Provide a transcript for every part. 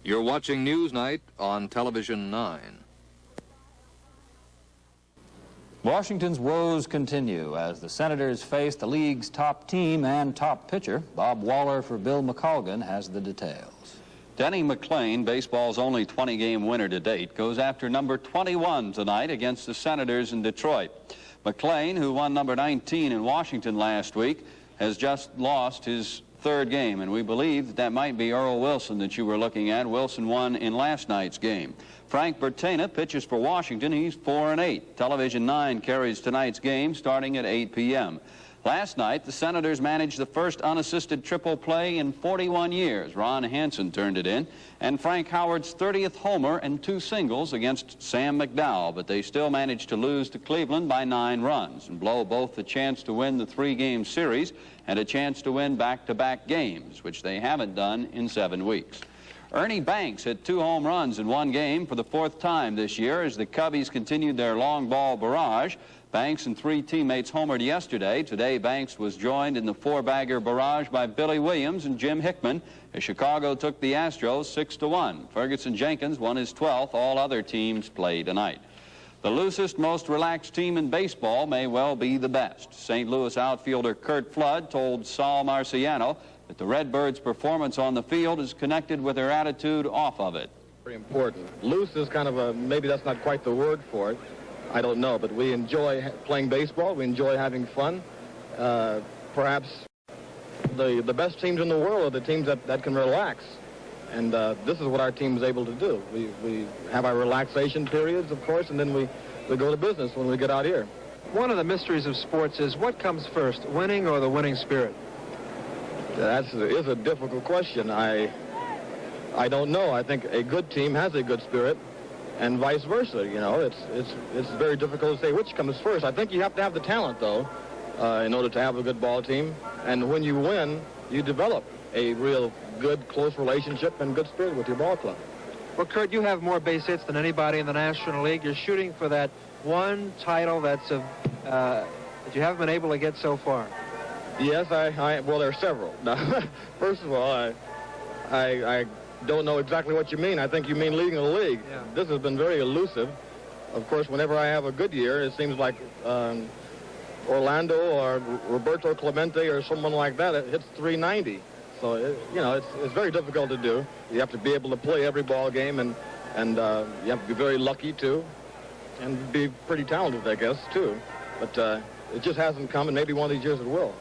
You're watching Newsnight on Television 9. Washington's woes continue as the Senators face the league's top team and top pitcher. Bob Waller for Bill McColgan has the details. Denny McLain, baseball's only 20-game winner to date, goes after number 21 tonight against the Senators in Detroit. McLain, who won number 19 in Washington last week, has just lost his third game, and we believe that might be Earl Wilson that you were looking at. Wilson won in last night's game. Frank Bertena pitches for Washington. He's 4-8. Television 9 carries tonight's game starting at 8 p.m. Last night, the Senators managed the first unassisted triple play in 41 years. Ron Hansen turned it in, and Frank Howard's 30th homer and 2 singles against Sam McDowell, but they still managed to lose to Cleveland by 9 runs and blow both the chance to win the 3-game series and a chance to win back-to-back games, which they haven't done in 7 weeks. Ernie Banks hit 2 home runs in 1 game for the 4th time this year as the Cubbies continued their long ball barrage. Banks and 3 teammates homered yesterday. Today, Banks was joined in the 4-bagger barrage by Billy Williams and Jim Hickman as Chicago took the Astros 6-1. Ferguson Jenkins won his 12th. All other teams play tonight. The loosest, most relaxed team in baseball may well be the best. St. Louis outfielder Curt Flood told Sal Marciano that the Redbirds' performance on the field is connected with their attitude off of it. Very important. Loose is kind of a, maybe that's not quite the word for it. I don't know, but we enjoy playing baseball. We enjoy having fun. Perhaps the best teams in the world are the teams that can relax. And this is what our team is able to do. We have our relaxation periods, of course, and then we go to business when we get out here. One of the mysteries of sports is what comes first, winning or the winning spirit? That is a difficult question. I don't know. I think a good team has a good spirit, and vice versa. You know, it's very difficult to say which comes first. I think you have to have the talent, though, in order to have a good ball team. And when you win, you develop a real good, close relationship and good spirit with your ball club. Well, Curt, you have more base hits than anybody in the National League. You're shooting for that one title that you haven't been able to get so far. Yes, well, there are several. Now, first of all, I don't know exactly what you mean. I think you mean leading the league. Yeah. This has been very elusive. Of course, whenever I have a good year, it seems like Orlando or Roberto Clemente or someone like that, it hits 390. So, you know, it's very difficult to do. You have to be able to play every ball game, and you have to be very lucky, too, and be pretty talented, I guess, too. But it just hasn't come, and maybe one of these years it will.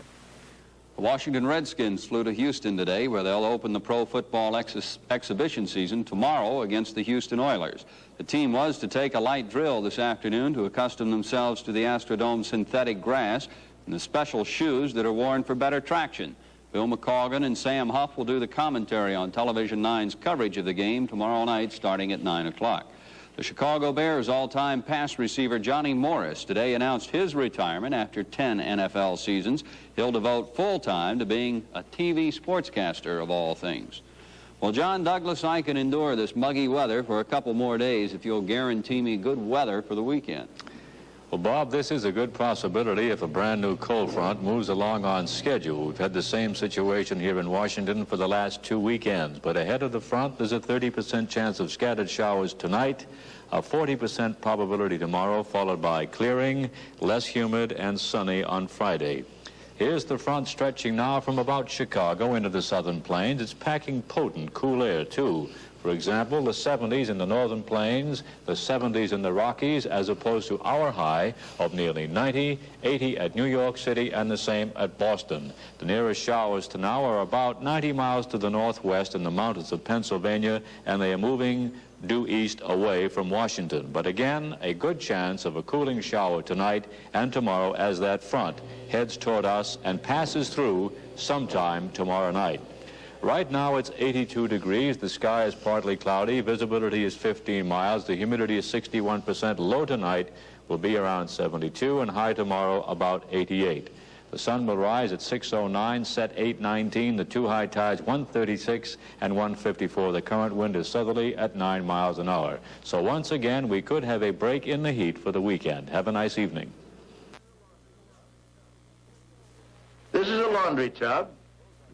The Washington Redskins flew to Houston today, where they'll open the pro football exhibition season tomorrow against the Houston Oilers. The team was to take a light drill this afternoon to accustom themselves to the Astrodome's synthetic grass and the special shoes that are worn for better traction. Bill McColgan and Sam Huff will do the commentary on Television 9's coverage of the game tomorrow night starting at 9 o'clock. The Chicago Bears' all-time pass receiver Johnny Morris today announced his retirement after 10 NFL seasons. He'll devote full time to being a TV sportscaster of all things. Well, John Douglas, I can endure this muggy weather for a couple more days if you'll guarantee me good weather for the weekend. Well, Bob, this is a good possibility if a brand new cold front moves along on schedule. We've had the same situation here in Washington for the last 2 weekends, but ahead of the front, there's a 30% chance of scattered showers tonight, a 40% probability tomorrow, followed by clearing, less humid, and sunny on Friday. Here's the front stretching now from about Chicago into the southern plains. It's packing potent, cool air, too. For example, the 70s in the northern plains, the 70s in the Rockies, as opposed to our high of nearly 90, 80 at New York City, and the same at Boston. The nearest showers to now are about 90 miles to the northwest in the mountains of Pennsylvania, and they are moving due east away from Washington. But again, a good chance of a cooling shower tonight and tomorrow as that front heads toward us and passes through sometime tomorrow night. Right now it's 82 degrees. The sky is partly cloudy. Visibility is 15 miles. The humidity is 61%. Low tonight will be around 72 and high tomorrow about 88. The sun will rise at 6:09, set 8:19. The 2 high tides 136 and 154. The current wind is southerly at 9 miles an hour. So once again, we could have a break in the heat for the weekend. Have a nice evening. This is a laundry tub.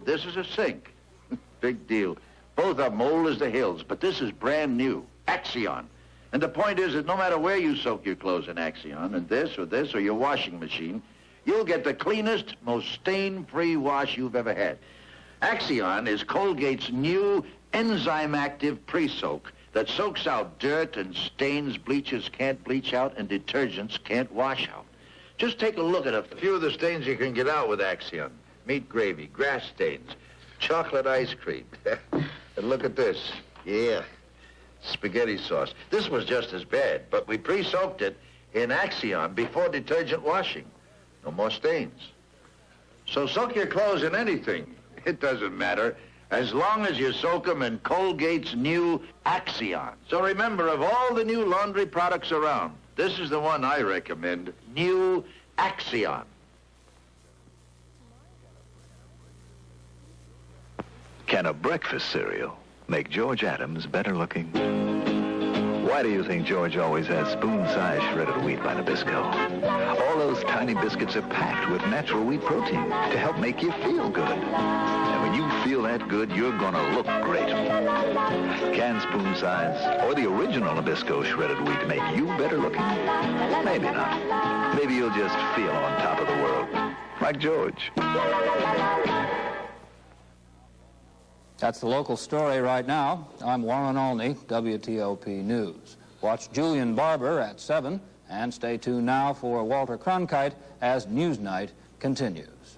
This is a sink. Big deal. Both of them old as the hills, but this is brand new, Axion. And the point is that no matter where you soak your clothes in Axion, and this or your washing machine, you'll get the cleanest, most stain-free wash you've ever had. Axion is Colgate's new enzyme-active pre-soak that soaks out dirt and stains bleachers can't bleach out and detergents can't wash out. Just take a look at a few of the stains you can get out with Axion. Meat gravy, grass stains, chocolate ice cream. And look at this. Yeah, spaghetti sauce. This was just as bad, but we pre-soaked it in Axion before detergent washing. No more stains. So soak your clothes in anything. It doesn't matter, as long as you soak them in Colgate's new Axion. So remember, of all the new laundry products around, this is the one I recommend, new Axion. Can a breakfast cereal make George Adams better looking? Why do you think George always has spoon-sized shredded wheat by Nabisco? All those tiny biscuits are packed with natural wheat protein to help make you feel good. And when you feel that good, you're gonna look great. Can spoon-size or the original Nabisco shredded wheat make you better looking? Maybe not. Maybe you'll just feel on top of the world, like George. That's the local story right now. I'm Warren Olney, WTOP News. Watch Julian Barber at 7, and stay tuned now for Walter Cronkite as Newsnight continues.